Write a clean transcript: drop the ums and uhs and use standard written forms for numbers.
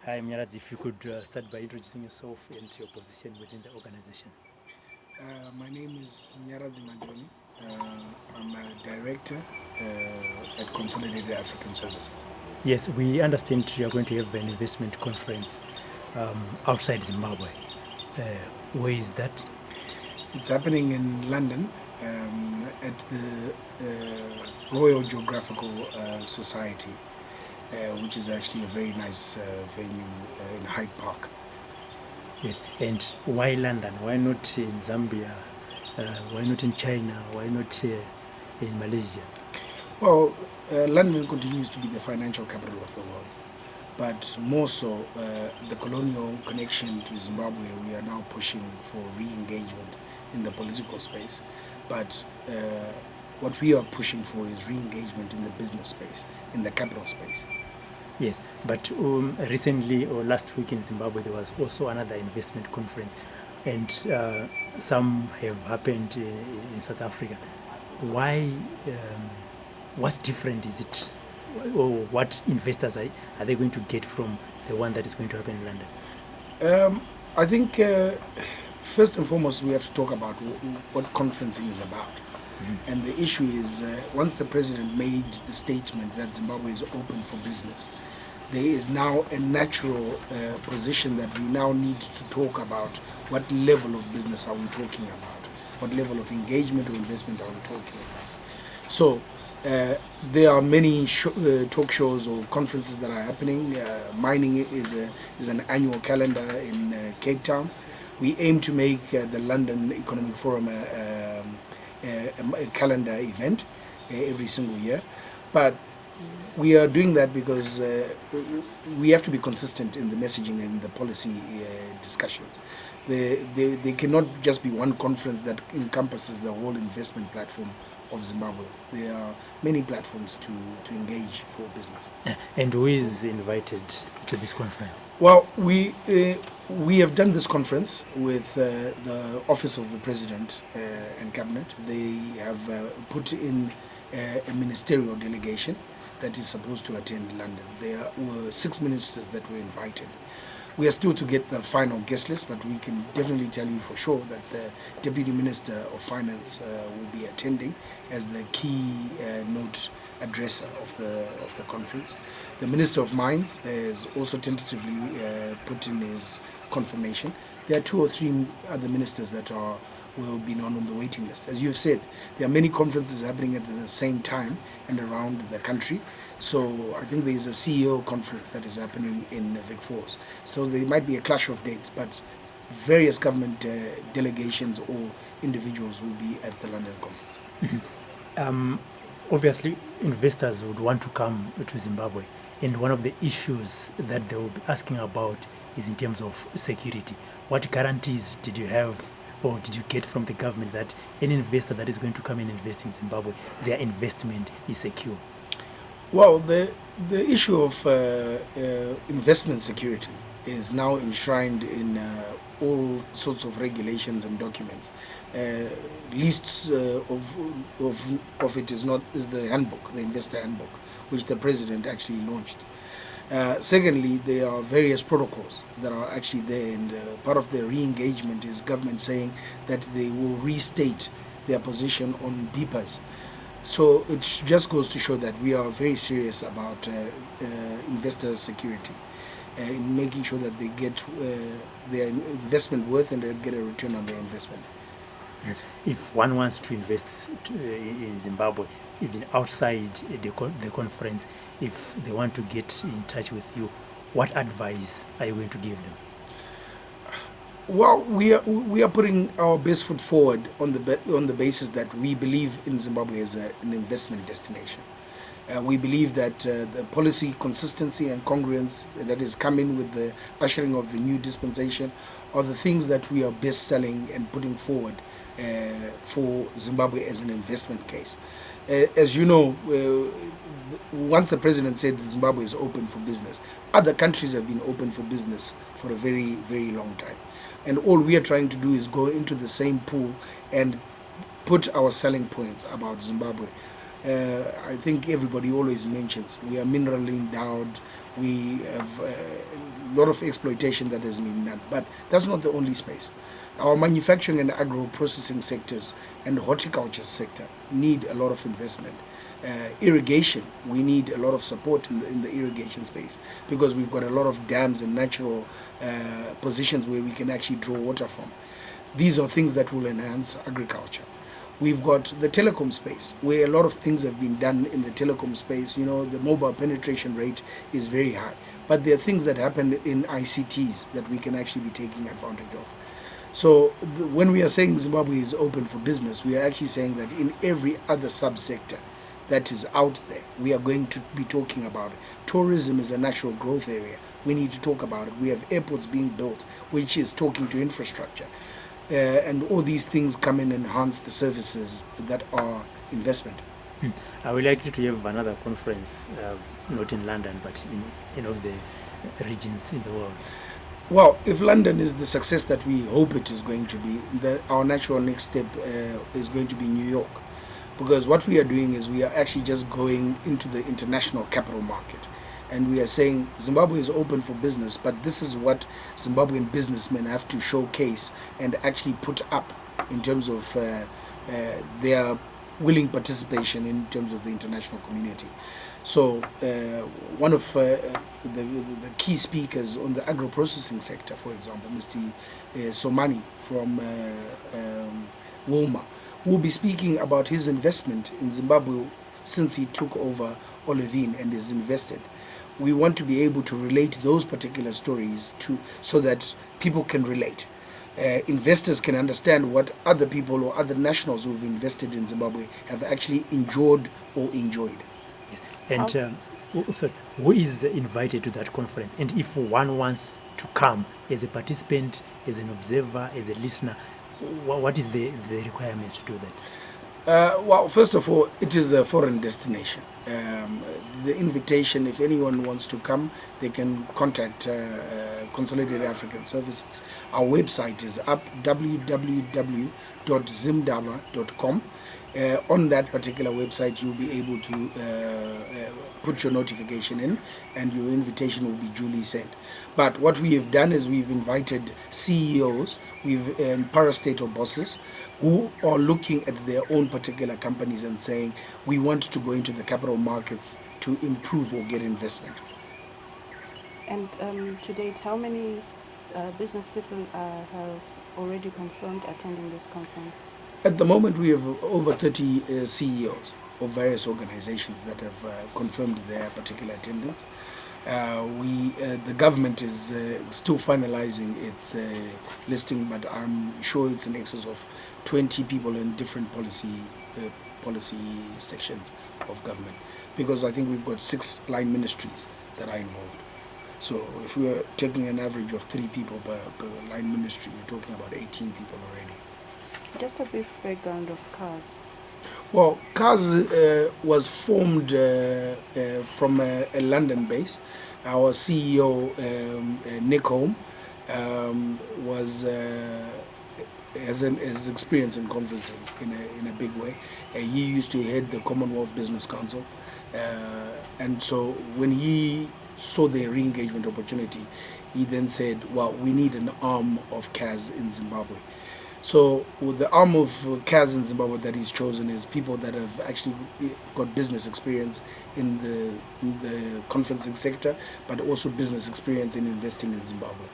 Hi, Munyaradzi, if you could start by introducing yourself and your position within the organization. My name is Munyaradzi Majoni. I'm a director at Consolidated African Services. Yes, we understand you are going to have an investment conference outside Zimbabwe. Uh, where is that? It's happening in London at the Royal Geographical Society, which is actually a very nice venue in Hyde Park. Yes, and why London? Why not in Zambia? Why not in China? Why not in Malaysia? Well, London continues to be the financial capital of the world, but more so the colonial connection to Zimbabwe. We are now pushing for re-engagement in the political space, but what we are pushing for is re-engagement in the business space, in the capital space. Yes, but recently or last week in Zimbabwe, there was also another investment conference, and some have happened in South Africa. Why? What's different? Is it, or what investors are they going to get from the one that is going to happen in London? I think first and foremost we have to talk about what conferencing is about. And the issue is once the president made the statement that Zimbabwe is open for business, there is now a natural position that we now need to talk about what level of business are we talking about, what level of engagement or investment are we talking about. So there are many talk shows or conferences that are happening. Mining is an annual calendar in Cape Town. We aim to make the London Economic Forum a calendar event every single year, but we are doing that because we have to be consistent in the messaging and the policy discussions. They cannot just be one conference that encompasses the whole investment platform of Zimbabwe. There are many platforms to engage for business. And who is invited to this conference? Well, we have done this conference with the Office of the President and Cabinet. They have put in a ministerial delegation that is supposed to attend London. There were 6 ministers that were invited. We are still to get the final guest list, but we can definitely tell you for sure that the Deputy Minister of Finance will be attending as the key note addresser of the conference. The Minister of Mines has also tentatively put in his confirmation. There are 2 or 3 other ministers that will be on the waiting list. As you've said, there are many conferences happening at the same time and around the country. So I think there is a CEO conference that is happening in Vic Falls. So there might be a clash of dates, but various government delegations or individuals will be at the London conference. Obviously, investors would want to come to Zimbabwe, and one of the issues that they will be asking about is in terms of security. What guarantees did you have or did you get from the government that any investor that is going to come and invest in Zimbabwe, their investment is secure? Well, the issue of investment security is now enshrined in all sorts of regulations and documents. Lists of it is the handbook, the investor handbook, which the president actually launched. Secondly, there are various protocols that are actually there, and part of the re-engagement is government saying that they will restate their position on beepers. So it just goes to show that we are very serious about investor security in making sure that they get their investment worth and they get a return on their investment. Yes. If one wants to invest in Zimbabwe, even outside the conference, if they want to get in touch with you, what advice are you going to give them? Well, we are putting our best foot forward on the basis that we believe in Zimbabwe as an investment destination. We believe that the policy consistency and congruence that is coming with the ushering of the new dispensation are the things that we are best selling and putting forward for Zimbabwe as an investment case. As you know, once the president said that Zimbabwe is open for business, other countries have been open for business for a very, very long time. And all we are trying to do is go into the same pool and put our selling points about Zimbabwe. I think everybody always mentions we are minerally endowed, we have lot of exploitation that has been done. But that's not the only space. Our manufacturing and agro-processing sectors and horticulture sector need a lot of investment. Irrigation, we need a lot of support in the irrigation space, because we've got a lot of dams and natural positions where we can actually draw water from. These are things that will enhance agriculture. We've got the telecom space, where a lot of things have been done in the telecom space. You know, the mobile penetration rate is very high. But there are things that happen in ICTs that we can actually be taking advantage of. So when we are saying Zimbabwe is open for business, we are actually saying that in every other subsector that is out there, we are going to be talking about it. Tourism is a natural growth area. We need to talk about it. We have airports being built, which is talking to infrastructure. And all these things come and enhance the services that are investment. I would like you to have another conference, not in London, but in of the regions in the world. Well, if London is the success that we hope it is going to be, our natural next step is going to be New York. Because what we are doing is we are actually just going into the international capital market. And we are saying Zimbabwe is open for business, but this is what Zimbabwean businessmen have to showcase and actually put up in terms of their willing participation in terms of the international community. So one of the key speakers on the agro-processing sector, for example, Mr. Somani from Wilma, will be speaking about his investment in Zimbabwe since he took over Olivine and is invested. We want to be able to relate those particular stories so that people can relate. Investors can understand what other people or other nationals who've invested in Zimbabwe have actually enjoyed or enjoyed. Yes. And who is invited to that conference? And if one wants to come as a participant, as an observer, as a listener, what is the requirement to do that? Well, first of all, it is a foreign destination. The invitation, if anyone wants to come, they can contact Consolidated African Services. Our website is up, www.zimdaba.com. On that particular website, you'll be able to put your notification in, and your invitation will be duly sent. But what we have done is we've invited CEOs, and parastatal bosses who are looking at their own particular companies and saying, we want to go into the capital markets to improve or get investment. And to date, how many business people have already confirmed attending this conference? At the moment, we have over 30 CEOs of various organizations that have confirmed their particular attendance. The government is still finalizing its listing, but I'm sure it's in excess of 20 people in different policy sections of government, because I think we've got 6 line ministries that are involved. So if we are taking an average of 3 people per line ministry, you're talking about 18 people already. Just a brief background of CARS. Well, CARS was formed from a London base. Our CEO, Nick Holm, has experience in conferencing in a big way. He used to head the Commonwealth Business Council. And so when he saw the Reengagement opportunity, he then said, well, we need an arm of CARS in Zimbabwe. So with the arm of CARS in Zimbabwe that he's chosen is people that have actually got business experience in the conferencing sector, but also business experience in investing in Zimbabwe.